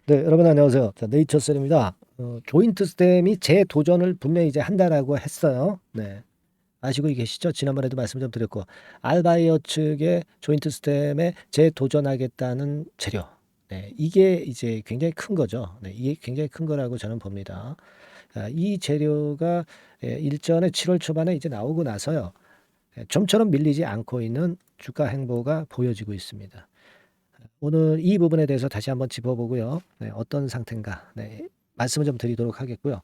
네, 여러분 안녕하세요. 자, 네이처셀입니다. 조인트 스템이 재도전을 분명히 이제 한다라고 했어요. 네. 아시고 계시죠? 지난번에도 말씀 좀 드렸고, 알바이어 측의 조인트 스템에 재도전하겠다는 재료. 네, 이게 이제 굉장히 큰 거죠. 네, 이게 굉장히 큰 거라고 저는 봅니다. 이 재료가 일전에 7월 초반에 이제 나오고 나서요. 좀처럼 밀리지 않고 있는 주가 행보가 보여지고 있습니다. 오늘 이 부분에 대해서 다시 한번 짚어보고요. 네, 어떤 상태인가 네, 말씀을 좀 드리도록 하겠고요.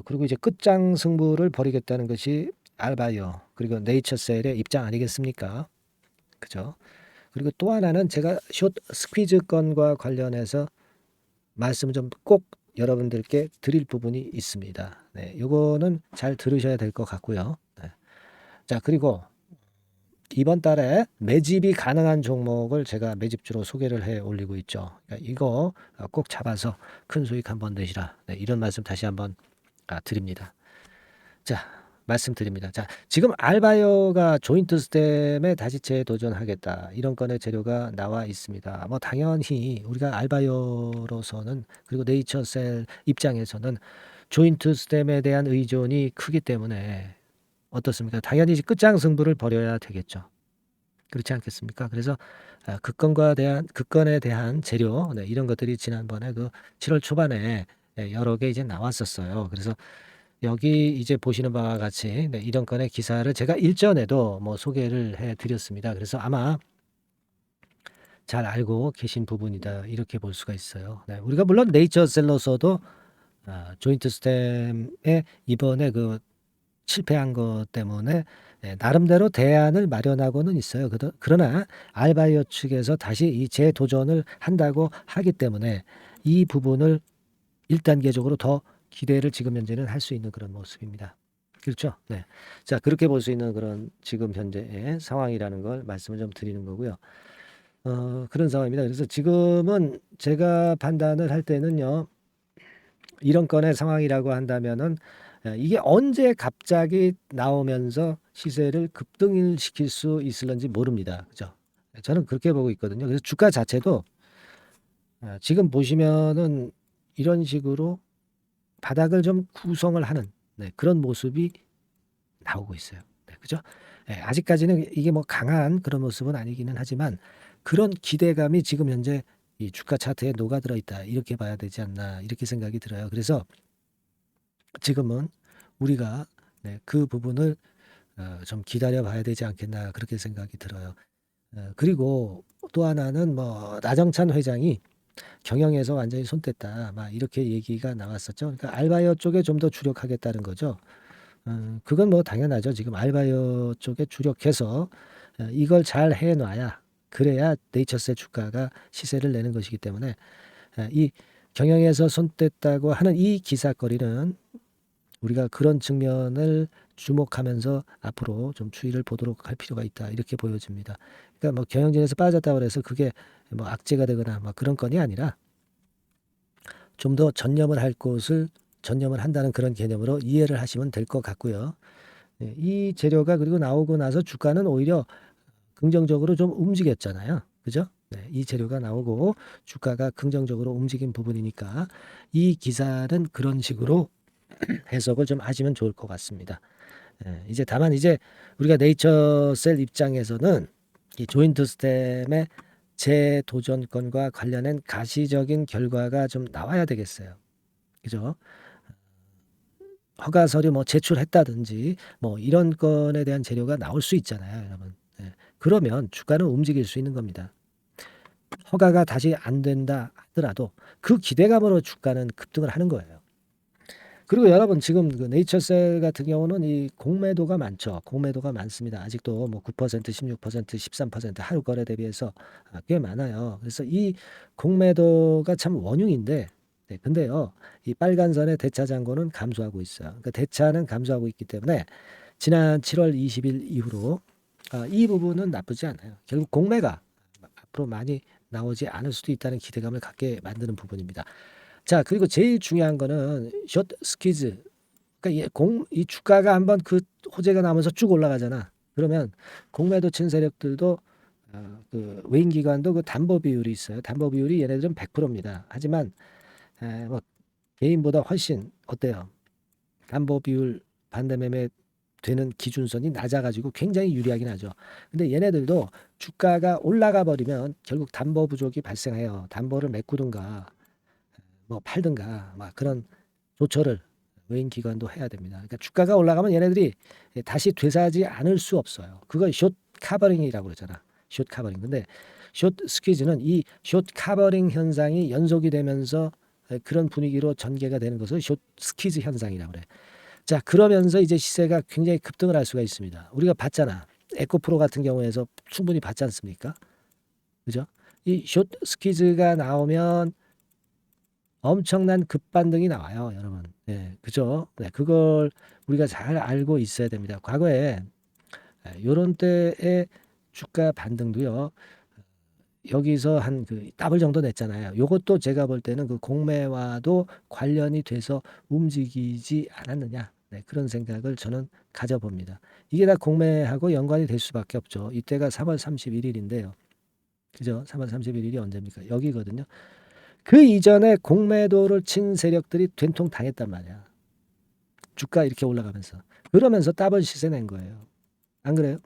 그리고 이제 끝장 승부를 벌이겠다는 것이 알바이어 그리고 네이처셀의 입장 아니겠습니까? 그죠? 그리고 또 하나는 제가 숏 스퀴즈 건과 관련해서 말씀을 좀 꼭 여러분들께 드릴 부분이 있습니다. 네, 요거는 잘 들으셔야 될 것 같고요. 네. 자, 그리고 이번 달에 매집이 가능한 종목을 제가 매집주로 소개를 해 올리고 있죠. 그러니까 이거 꼭 잡아서 큰 수익 한번 내시라. 네, 이런 말씀 다시 한번 드립니다. 자, 말씀드립니다. 자, 지금 알바이어가 조인트 스템에 다시 재도전하겠다. 이런 건의 재료가 나와 있습니다. 뭐 당연히 우리가 알바이어로서는 그리고 네이처셀 입장에서는 조인트 스템에 대한 의존이 크기 때문에 어떻습니까? 당연히 이제 끝장 승부를 벌여야 되겠죠. 그렇지 않겠습니까? 그래서 그 건에 대한 재료 네, 이런 것들이 지난번에 그 7월 초반에 여러 개 이제 나왔었어요. 그래서 여기 이제 보시는 바와 같이 네, 이런 건의 기사를 제가 일전에도 뭐 소개를 해드렸습니다. 그래서 아마 잘 알고 계신 부분이다 이렇게 볼 수가 있어요. 네, 우리가 물론 네이처셀로서도 조인트 스템에 이번에 그 실패한 것 때문에 나름대로 대안을 마련하고는 있어요. 그러나 알바이어 측에서 다시 이 재도전을 한다고 하기 때문에 이 부분을 1단계적으로 더 기대를 지금 현재는 할 수 있는 그런 모습입니다. 그렇죠? 네. 자, 그렇게 볼 수 있는 그런 지금 현재의 상황이라는 걸 말씀을 좀 드리는 거고요. 그런 상황입니다. 그래서 지금은 제가 판단을 할 때는요. 이런 건의 상황이라고 한다면은 이게 언제 갑자기 나오면서 시세를 급등을 시킬 수 있을런지 모릅니다. 그죠? 저는 그렇게 보고 있거든요. 그래서 주가 자체도 지금 보시면은 이런 식으로 바닥을 좀 구성을 하는 네, 그런 모습이 나오고 있어요. 네, 그죠? 아직까지는 이게 뭐 강한 그런 모습은 아니기는 하지만 그런 기대감이 지금 현재 이 주가 차트에 녹아들어 있다. 이렇게 봐야 되지 않나 이렇게 생각이 들어요. 그래서 지금은 우리가 그 부분을 좀 기다려 봐야 되지 않겠나 그렇게 생각이 들어요. 그리고 또 하나는 뭐 나정찬 회장이 경영에서 완전히 손 뗐다. 막 이렇게 얘기가 나왔었죠. 그러니까 알바이어 쪽에 좀 더 주력하겠다는 거죠. 그건 뭐 당연하죠. 지금 알바이어 쪽에 주력해서 이걸 잘 해놔야 그래야 네이처스의 주가가 시세를 내는 것이기 때문에 이 경영에서 손 뗐다고 하는 이 기사거리는 우리가 그런 측면을 주목하면서 앞으로 좀 추이를 보도록 할 필요가 있다. 이렇게 보여집니다. 그러니까 뭐 경영진에서 빠졌다고 해서 그게 뭐 악재가 되거나 막 그런 건이 아니라 좀 더 전념을 할 곳을 전념을 한다는 그런 개념으로 이해를 하시면 될 것 같고요. 이 재료가 그리고 나오고 나서 주가는 오히려 긍정적으로 좀 움직였잖아요. 그죠? 네, 이 재료가 나오고 주가가 긍정적으로 움직인 부분이니까 이 기사는 그런 식으로 해석을 좀 하시면 좋을 것 같습니다. 이제 다만 이제 우리가 네이처셀 입장에서는 이 조인트 스템의 재도전권과 관련된 가시적인 결과가 좀 나와야 되겠어요. 그죠? 허가 서류 뭐 제출했다든지 뭐 이런 건에 대한 재료가 나올 수 있잖아요, 여러분. 그러면 주가는 움직일 수 있는 겁니다. 허가가 다시 안 된다 하더라도 그 기대감으로 주가는 급등을 하는 거예요. 그리고 여러분 지금 그 네이처셀 같은 경우는 이 공매도가 많죠. 공매도가 많습니다. 아직도 뭐 9%, 16%, 13% 하루 거래 대비해서 꽤 많아요. 그래서 이 공매도가 참 원흉인데 근데요. 이 빨간 선의 대차 잔고는 감소하고 있어요. 그러니까 대차는 감소하고 있기 때문에 지난 7월 20일 이후로 이 부분은 나쁘지 않아요. 결국 공매가 앞으로 많이 나오지 않을 수도 있다는 기대감을 갖게 만드는 부분입니다. 자, 그리고 제일 중요한 거는 숏 스퀴즈. 그러니까 이 주가가 한번 그 호재가 나면서 쭉 올라가잖아. 그러면 공매도 친 세력들도 그 외인 기관도 그 담보 비율이 있어요. 담보 비율이 얘네들은 100%입니다. 하지만 뭐 개인보다 훨씬 어때요? 담보 비율 반대 매매 되는 기준선이 낮아가지고 굉장히 유리하긴 하죠. 근데 얘네들도 주가가 올라가 버리면 결국 담보 부족이 발생해요. 담보를 메꾸든가 뭐 팔든가 막 그런 조처를 외인 기관도 해야 됩니다. 그러니까 주가가 올라가면 얘네들이 다시 되사지 않을 수 없어요. 그걸 숏 카버링이라고 그러잖아. 숏 카버링. 근데 숏 스퀴즈는 이 숏 카버링 현상이 연속이 되면서 그런 분위기로 전개가 되는 것을 숏 스퀴즈 현상이라고 그래. 자, 그러면서 이제 시세가 굉장히 급등을 할 수가 있습니다. 우리가 봤잖아. 에코프로 같은 경우에서 충분히 봤지 않습니까? 그죠? 이 숏 스퀴즈가 나오면 엄청난 급반등이 나와요, 여러분. 네, 그죠? 네, 그걸 우리가 잘 알고 있어야 됩니다. 과거에 요런 때의 주가 반등도요. 여기서 한 그 더블 정도 냈잖아요. 요것도 제가 볼 때는 그 공매와도 관련이 돼서 움직이지 않았느냐. 네, 그런 생각을 저는 가져봅니다. 이게 다 공매하고 연관이 될 수밖에 없죠. 이때가 3월 31일인데요. 그죠? 3월 31일이 언제입니까? 여기거든요. 그 이전에 공매도를 친 세력들이 된통 당했단 말이야. 주가 이렇게 올라가면서. 그러면서 더블 시세 낸 거예요. 안 그래요?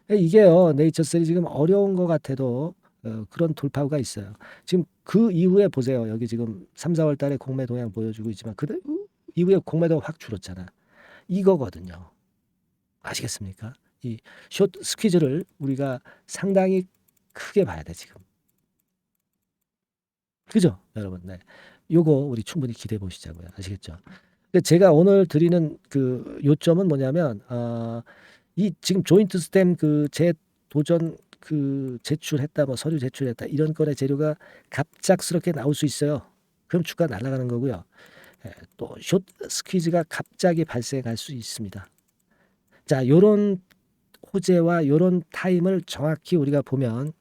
이게요, 네이처셀이 지금 어려운 것 같아도 그런 돌파구가 있어요. 지금 그 이후에 보세요. 여기 지금 3, 4월 달에 공매 동향 보여주고 있지만 그 이후에 공매도가 확 줄었잖아. 이거거든요. 아시겠습니까? 이 숏 스퀴즈를 우리가 상당히 크게 봐야 돼, 지금. 그죠? 여러분. 네. 요거 우리 충분히 기대해 보시자고요. 아시겠죠? 근데 제가 오늘 드리는 그 요점은 뭐냐면 이 지금 조인트 스템 그 재도전 그 제출했다 뭐 서류 제출했다 이런 건의 재료가 갑작스럽게 나올 수 있어요. 그럼 주가 날아가는 거고요. 또 숏 스퀴즈가 갑자기 발생할 수 있습니다. 자, 요런 호재와 요런 타임을 정확히 우리가 보면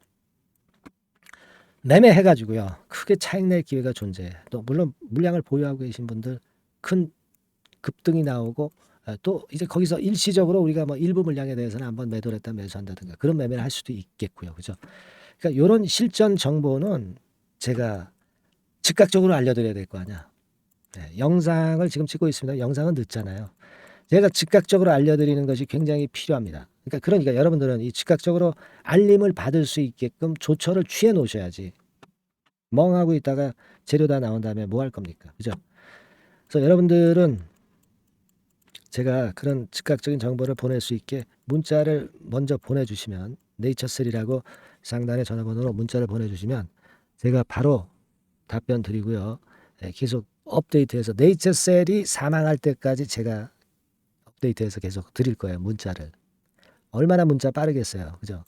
매매해 가지고요. 크게 차익 낼 기회가 존재해. 또 물론 물량을 보유하고 계신 분들 큰 급등이 나오고 또 이제 거기서 일시적으로 우리가 뭐 일부 물량에 대해서는 한번 매도를 했다 매수한다든가 그런 매매를 할 수도 있겠고요. 그죠? 그러니까 요런 실전 정보는 제가 즉각적으로 알려드려야 될 거 아니야. 네, 영상을 지금 찍고 있습니다. 영상은 늦잖아요. 제가 즉각적으로 알려드리는 것이 굉장히 필요합니다. 그러니까 여러분들은 이 즉각적으로 알림을 받을 수 있게끔 조처를 취해 놓으셔야지. 멍하고 있다가 재료 다 나온 다음에 뭐 할 겁니까? 그죠? 그래서 여러분들은 제가 그런 즉각적인 정보를 보낼 수 있게 문자를 먼저 보내주시면 네이처셀이라고 상단의 전화번호로 문자를 보내주시면 제가 바로 답변 드리고요. 계속 업데이트해서 네이처셀이 사망할 때까지 제가 업데이트해서 계속 드릴 거예요. 문자를. 얼마나 문자 빠르겠어요. 그죠?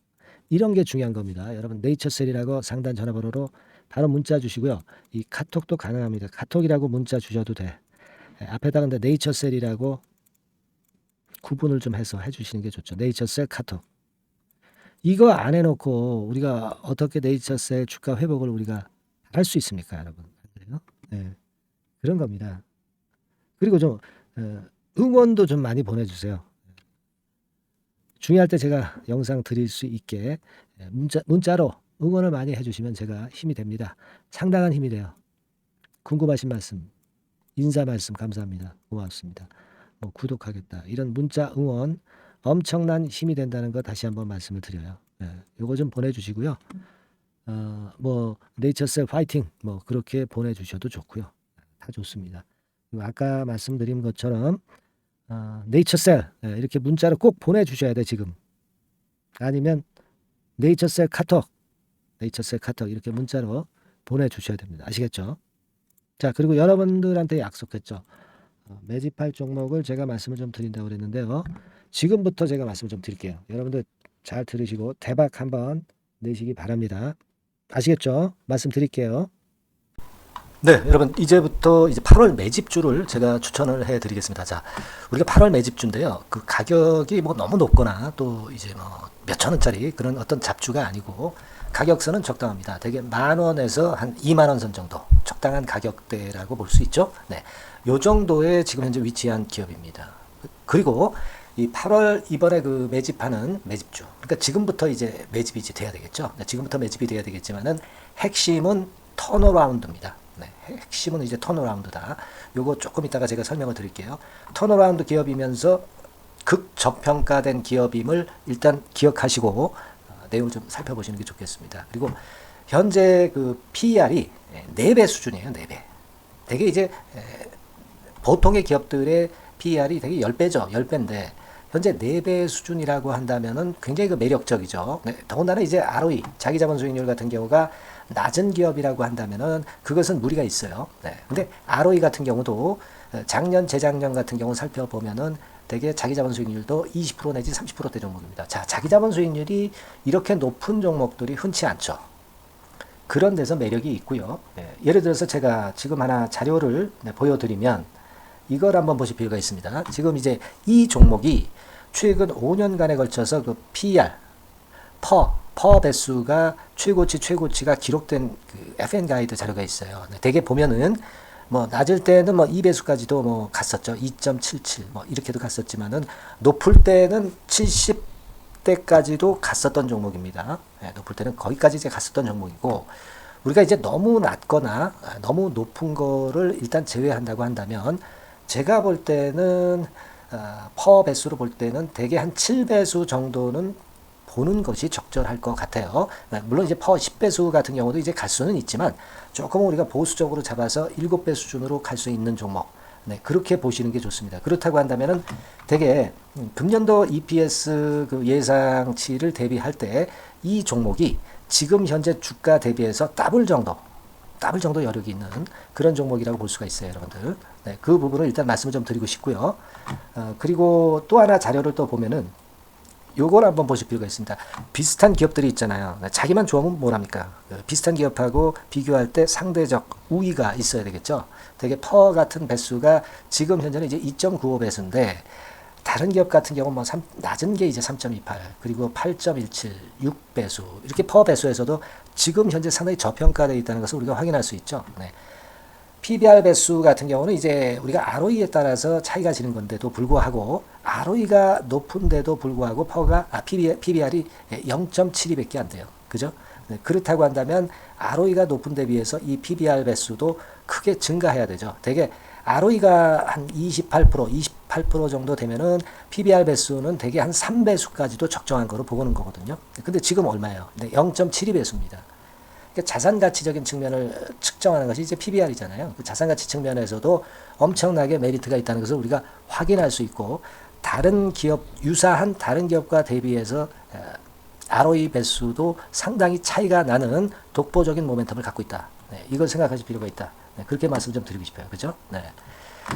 이런 게 중요한 겁니다. 여러분 네이처셀이라고 상단 전화번호로 바로 문자 주시고요. 이 카톡도 가능합니다. 카톡이라고 문자 주셔도 돼. 앞에다 근데 네이처셀이라고 구분을 좀 해서 해주시는 게 좋죠. 네이처셀 카톡. 이거 안 해놓고 우리가 어떻게 네이처셀 주가 회복을 우리가 할 수 있습니까, 여러분? 그래요? 네, 그런 겁니다. 그리고 좀 응원도 좀 많이 보내주세요. 중요할 때 제가 영상 드릴 수 있게 문자로 응원을 많이 해주시면 제가 힘이 됩니다. 상당한 힘이 돼요. 궁금하신 말씀, 인사 말씀 감사합니다. 고맙습니다. 뭐 구독하겠다 이런 문자 응원 엄청난 힘이 된다는 거 다시 한번 말씀을 드려요. 요거 좀 보내주시고요. 뭐 네이처셀 파이팅 뭐 그렇게 보내주셔도 좋고요. 다 좋습니다. 그리고 아까 말씀드린 것처럼 네이처셀 이렇게 문자로 꼭 보내주셔야 돼 지금. 아니면 네이처셀 카톡 이렇게 문자로 보내주셔야 됩니다. 아시겠죠? 자, 그리고 여러분들한테 약속했죠. 매집할 종목을 제가 말씀을 좀 드린다고 그랬는데요. 지금부터 제가 말씀을 좀 드릴게요. 여러분들 잘 들으시고 대박 한번 내시기 바랍니다. 아시겠죠? 말씀 드릴게요. 네, 여러분 이제부터 이제 8월 매집주를 제가 추천을 해드리겠습니다. 자, 우리가 8월 매집주인데요. 그 가격이 뭐 너무 높거나 또 이제 뭐 몇천 원짜리 그런 어떤 잡주가 아니고 가격선은 적당합니다. 대개 10,000원에서 한 20,000원 선 정도 적당한 가격대라고 볼 수 있죠. 네, 요 정도에 지금 현재 위치한 기업입니다. 그리고 이 8월 이번에 그 매집하는 매집주. 그러니까 지금부터 이제 매집이 이제 돼야 되겠죠. 지금부터 매집이 돼야 되겠지만은 핵심은 턴어라운드입니다. 네, 핵심은 이제 턴어라운드다. 요거 조금 이따가 제가 설명을 드릴게요. 턴어라운드 기업이면서 극저평가된 기업임을 일단 기억하시고 내용을 좀 살펴보시는 게 좋겠습니다. 그리고 현재 그 PER이 4배 수준이에요. 4배. 되게 이제 보통의 기업들의 PER이 되게 10배죠. 10배인데 현재 4배 수준이라고 한다면은 굉장히 그 매력적이죠. 네, 더군다나 이제 ROE, 자기자본 수익률 같은 경우가 낮은 기업이라고 한다면은 그것은 무리가 있어요. 네. 근데 ROE 같은 경우도 작년, 재작년 같은 경우 살펴보면은 되게 자기자본 수익률도 20% 내지 30%대 종목입니다. 자, 자기자본 수익률이 이렇게 높은 종목들이 흔치 않죠. 그런 데서 매력이 있고요. 예를 들어서 제가 지금 하나 자료를 보여드리면 이걸 한번 보실 필요가 있습니다. 지금 이제 이 종목이 최근 5년간에 걸쳐서 그 PER, 퍼 배수가 최고치가 기록된 그 FN 가이드 자료가 있어요. 대개 보면은 뭐 낮을 때는 뭐 2배수까지도 뭐 갔었죠. 2.77 뭐 이렇게도 갔었지만은 높을 때는 70대까지도 갔었던 종목입니다. 높을 때는 거기까지 이제 갔었던 종목이고 우리가 이제 너무 낮거나 너무 높은 거를 일단 제외한다고 한다면 제가 볼 때는 퍼 배수로 볼 때는 대개 한 7배수 정도는 보는 것이 적절할 것 같아요. 물론 이제 퍼 10배수 같은 경우도 이제 갈 수는 있지만 조금 우리가 보수적으로 잡아서 7배 수준으로 갈 수 있는 종목. 네, 그렇게 보시는 게 좋습니다. 그렇다고 한다면은 되게 금년도 EPS 그 예상치를 대비할 때 이 종목이 지금 현재 주가 대비해서 더블 정도 여력이 있는 그런 종목이라고 볼 수가 있어요, 여러분들. 네, 그 부분을 일단 말씀을 좀 드리고 싶고요. 그리고 또 하나 자료를 또 보면은 요걸 한번 보실 필요가 있습니다. 비슷한 기업들이 있잖아요. 자기만 좋으면 뭐랍니까? 비슷한 기업하고 비교할 때 상대적 우위가 있어야 되겠죠. 되게 퍼 같은 배수가 지금 현재는 이제 2.95배수인데 다른 기업 같은 경우는 뭐 낮은 게 이제 3.28 그리고 8.17 6배수 이렇게 퍼 배수에서도 지금 현재 상당히 저평가되어 있다는 것을 우리가 확인할 수 있죠. 네. PBR 배수 같은 경우는 이제 우리가 ROE에 따라서 차이가 지는 건데도 불구하고 ROE가 높은데도 불구하고 PBR이 0.72밖에 안 돼요. 그죠? 네, 그렇다고 한다면 ROE가 높은 데 비해서 이 PBR 배수도 크게 증가해야 되죠. 되게 ROE가 한 28% 정도 되면은 PBR 배수는 되게 한 3배수까지도 적정한 거로 보고는 거거든요. 근데 지금 얼마예요? 네, 0.72배수입니다. 자산 가치적인 측면을 측정하는 것이 이제 PBR이잖아요. 그 자산 가치 측면에서도 엄청나게 메리트가 있다는 것을 우리가 확인할 수 있고 다른 기업 유사한 다른 기업과 대비해서 ROE 배수도 상당히 차이가 나는 독보적인 모멘텀을 갖고 있다. 네, 이걸 생각하실 필요가 있다. 네, 그렇게 말씀 좀 드리고 싶어요. 그죠? 네.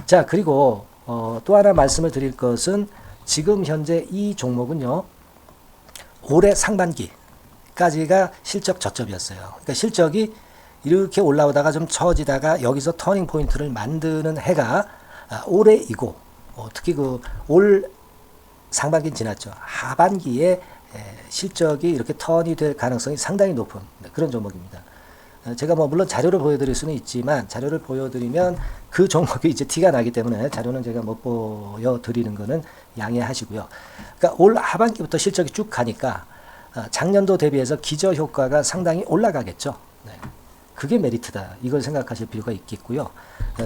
자, 그리고 또 하나 말씀을 드릴 것은 지금 현재 이 종목은요. 올해 상반기까지가 실적 저점이었어요. 그러니까 실적이 이렇게 올라오다가 좀 처지다가 여기서 터닝 포인트를 만드는 해가 올해이고 특히 그 올 상반기는 지났죠. 하반기에 실적이 이렇게 턴이 될 가능성이 상당히 높은 그런 종목입니다. 제가 뭐 물론 자료를 보여드릴 수는 있지만 자료를 보여드리면 그 종목이 이제 티가 나기 때문에 자료는 제가 못 보여드리는 거는 양해하시고요. 그러니까 올 하반기부터 실적이 쭉 가니까 작년도 대비해서 기저 효과가 상당히 올라가겠죠. 네. 그게 메리트다. 이걸 생각하실 필요가 있겠고요.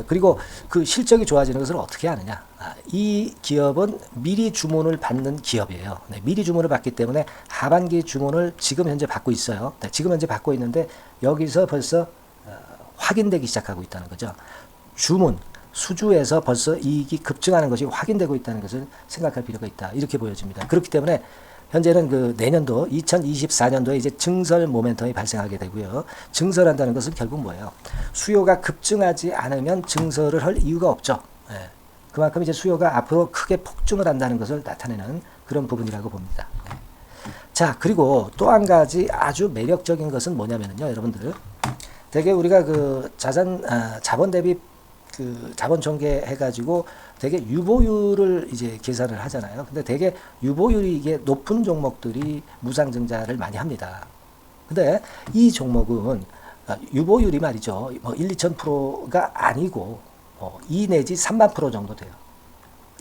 그리고 그 실적이 좋아지는 것을 어떻게 아느냐. 이 기업은 미리 주문을 받는 기업이에요. 네, 미리 주문을 받기 때문에 하반기 주문을 지금 현재 받고 있어요. 네, 지금 현재 받고 있는데 여기서 벌써 확인되기 시작하고 있다는 거죠. 주문, 수주에서 벌써 이익이 급증하는 것이 확인되고 있다는 것을 생각할 필요가 있다. 이렇게 보여집니다. 그렇기 때문에 현재는 그 내년도 2024년도에 이제 증설 모멘텀이 발생하게 되고요. 증설한다는 것은 결국 뭐예요? 수요가 급증하지 않으면 증설을 할 이유가 없죠. 네. 그만큼 이제 수요가 앞으로 크게 폭증을 한다는 것을 나타내는 그런 부분이라고 봅니다. 네. 자, 그리고 또 한 가지 아주 매력적인 것은 뭐냐면요, 여러분들. 되게 우리가 그 자본 대비 그 자본 전개해가지고 되게 유보율을 이제 계산을 하잖아요. 근데 되게 유보율이 이게 높은 종목들이 무상증자를 많이 합니다. 근데 이 종목은 유보율이 말이죠. 뭐 1, 2,000%가 아니고 2 내지 3만 프로 정도 돼요.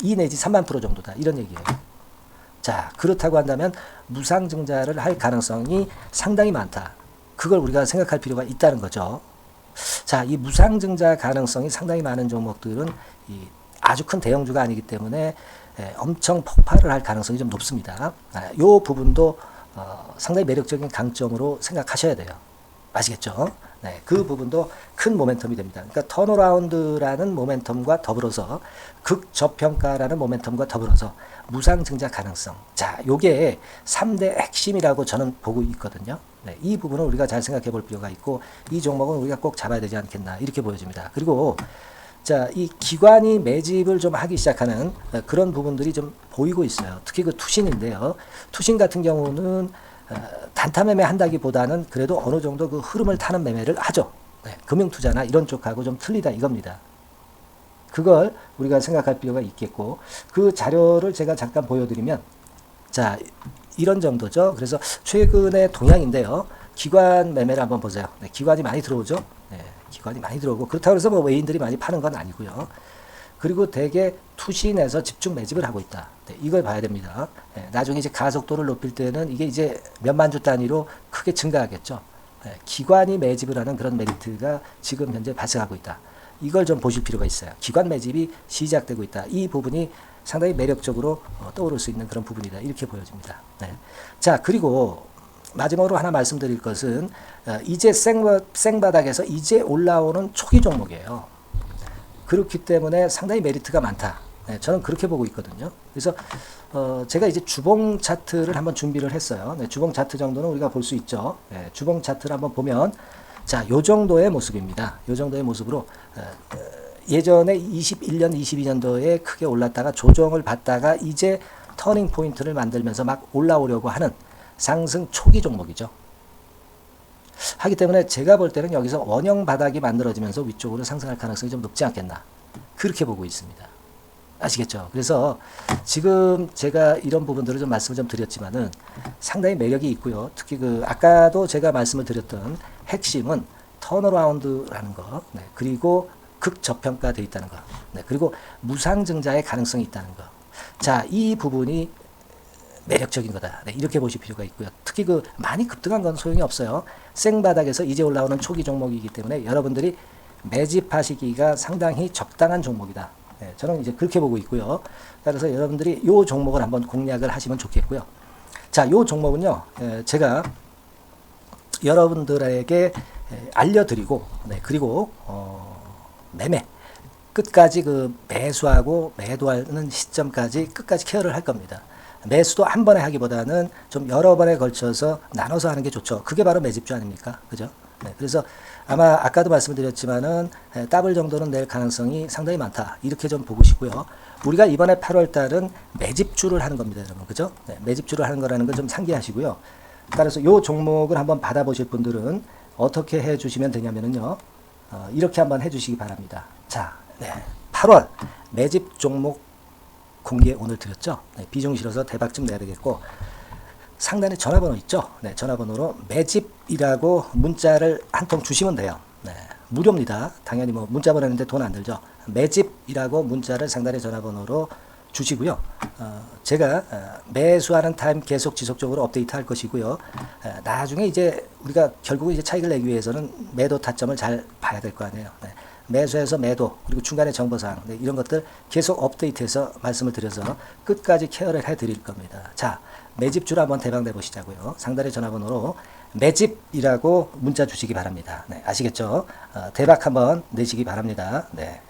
2 내지 3만 프로 정도다. 이런 얘기예요. 자, 그렇다고 한다면 무상증자를 할 가능성이 상당히 많다. 그걸 우리가 생각할 필요가 있다는 거죠. 자, 이 무상증자 가능성이 상당히 많은 종목들은 아주 큰 대형주가 아니기 때문에 엄청 폭발을 할 가능성이 좀 높습니다. 이 부분도 상당히 매력적인 강점으로 생각하셔야 돼요. 아시겠죠? 네, 그 부분도 큰 모멘텀이 됩니다. 그러니까 턴어라운드라는 모멘텀과 더불어서 극저평가라는 모멘텀과 더불어서 무상증자 가능성. 자, 요게 3대 핵심이라고 저는 보고 있거든요. 네, 이 부분은 우리가 잘 생각해 볼 필요가 있고 이 종목은 우리가 꼭 잡아야 되지 않겠나 이렇게 보여집니다. 그리고 자, 이 기관이 매집을 좀 하기 시작하는 그런 부분들이 좀 보이고 있어요. 특히 그 투신인데요. 투신 같은 경우는 단타 매매 한다기보다는 그래도 어느 정도 그 흐름을 타는 매매를 하죠. 네, 금융투자나 이런 쪽하고 좀 틀리다 이겁니다. 그걸 우리가 생각할 필요가 있겠고 그 자료를 제가 잠깐 보여드리면 자, 이런 정도죠. 그래서 최근의 동향인데요. 기관 매매를 한번 보세요. 네, 기관이 많이 들어오죠. 네, 기관이 많이 들어오고 그렇다고 해서 뭐 외인들이 많이 파는 건 아니고요. 그리고 대개 투신에서 집중 매집을 하고 있다. 네, 이걸 봐야 됩니다. 네, 나중에 이제 가속도를 높일 때는 이게 이제 몇만 주 단위로 크게 증가하겠죠. 네, 기관이 매집을 하는 그런 메리트가 지금 현재 발생하고 있다. 이걸 좀 보실 필요가 있어요. 기관 매집이 시작되고 있다. 이 부분이 상당히 매력적으로 떠오를 수 있는 그런 부분이다. 이렇게 보여집니다. 네. 자, 그리고 마지막으로 하나 말씀드릴 것은 이제 생바닥에서 이제 올라오는 초기 종목이에요. 그렇기 때문에 상당히 메리트가 많다. 네, 저는 그렇게 보고 있거든요. 그래서 제가 이제 주봉 차트를 한번 준비를 했어요. 네, 주봉 차트 정도는 우리가 볼 수 있죠. 네, 주봉 차트를 한번 보면 자, 요 정도의 모습입니다. 요 정도의 모습으로 예전에 21년, 22년도에 크게 올랐다가 조정을 받다가 이제 터닝 포인트를 만들면서 막 올라오려고 하는 상승 초기 종목이죠. 하기 때문에 제가 볼 때는 여기서 원형 바닥이 만들어지면서 위쪽으로 상승할 가능성이 좀 높지 않겠나. 그렇게 보고 있습니다. 아시겠죠? 그래서 지금 제가 이런 부분들을 좀 말씀을 좀 드렸지만은 상당히 매력이 있고요. 특히 그 아까도 제가 말씀을 드렸던 핵심은 턴어라운드라는 거, 네, 그리고 극저평가되어 있다는 거, 네, 그리고 무상증자의 가능성이 있다는 거. 자, 이 부분이 매력적인 거다. 네, 이렇게 보실 필요가 있고요. 특히 그 많이 급등한 건 소용이 없어요. 생바닥에서 이제 올라오는 초기 종목이기 때문에 여러분들이 매집하시기가 상당히 적당한 종목이다. 네, 저는 이제 그렇게 보고 있고요. 따라서 여러분들이 이 종목을 한번 공략을 하시면 좋겠고요. 자, 이 종목은요, 제가 여러분들에게 알려드리고, 네, 그리고 매매 끝까지 그 매수하고 매도하는 시점까지 끝까지 케어를 할 겁니다. 매수도 한 번에 하기보다는 좀 여러 번에 걸쳐서 나눠서 하는 게 좋죠. 그게 바로 매집주 아닙니까? 그죠? 네, 그래서 아마 아까도 말씀드렸지만은 더블 정도는 낼 가능성이 상당히 많다. 이렇게 좀 보시고요. 우리가 이번에 8월 달은 매집주를 하는 겁니다, 여러분. 그죠? 네, 매집주를 하는 거라는 걸 좀 상기하시고요. 따라서 이 종목을 한번 받아보실 분들은 어떻게 해 주시면 되냐면요. 이렇게 한번 해 주시기 바랍니다. 자, 네, 8월 매집 종목 공개 오늘 드렸죠. 네, 비중 실어서 대박 좀 내야 되겠고 상단에 전화번호 있죠. 네, 전화번호로 매집이라고 문자를 한 통 주시면 돼요. 네, 무료입니다. 당연히 뭐 문자 보내는데 돈 안 들죠. 매집이라고 문자를 상단에 전화번호로 주시고요. 제가 매수하는 타임 계속 지속적으로 업데이트 할 것이고요. 나중에 이제 우리가 결국은 이제 차익을 내기 위해서는 매도 타점을 잘 봐야 될 거 아니에요. 네. 매수해서 매도 그리고 중간에 정보사항, 네, 이런 것들 계속 업데이트해서 말씀을 드려서 끝까지 케어를 해드릴 겁니다. 자, 매집주를 한번 대박 내보시자고요. 상단의 전화번호로 매집이라고 문자 주시기 바랍니다. 네, 아시겠죠? 대박 한번 내시기 바랍니다. 네.